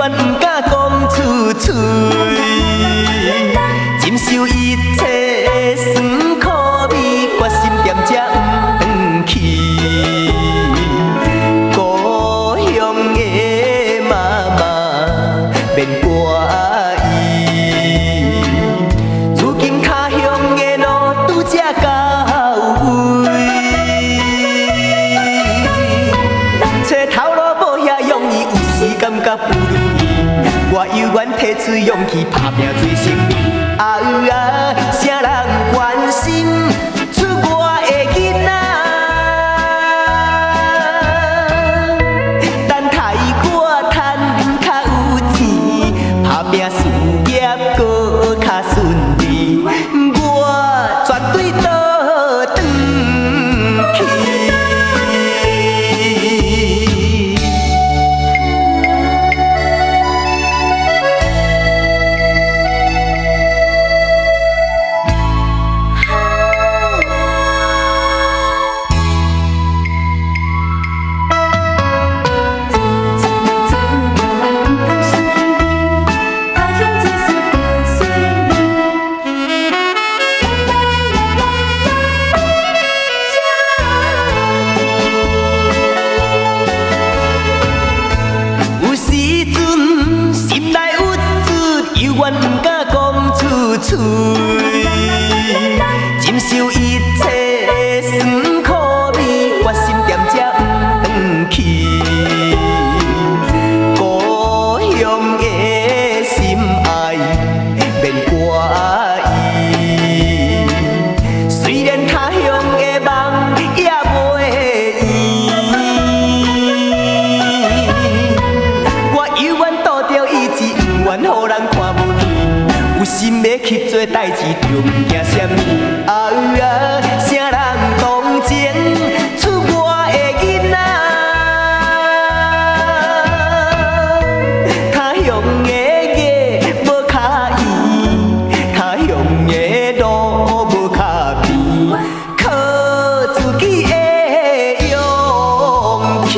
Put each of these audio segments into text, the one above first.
愿不敢讲出嘴，忍受一切酸苦味，决心点才不转去。故乡的妈妈免怪伊，如今他乡的路拄才到位，找头路无遐容易，有时感觉不如意。我犹原提出勇气，打拼做生意。啥人关心出我的囡仔？等待我赚较有钱，打拼事业搁较顺利，我绝对倒转去。犹原不敢讲出嘴，忍受一切酸苦味，决心点才不转去。故乡的心爱免怪伊，虽然他乡的梦也袂圆，我犹原拄着意志，不愿予人看无。有心要去做代志，就毋惊啥物。啥人同情出我的囡仔？他乡的月无较圆，他乡的路无较平，靠自己的勇气。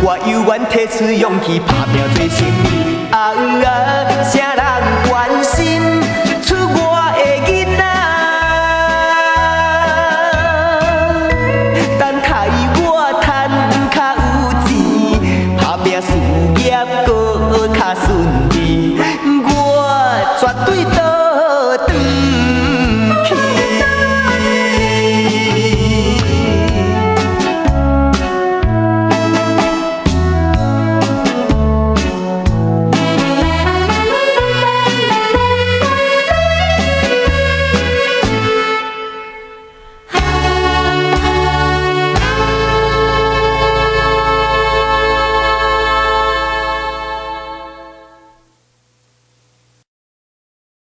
我犹原提出勇气，打拼做生意。啥人关心出我的囡仔？等待我赚较有钱，打拼事业搁较顺利，我绝对倒转去。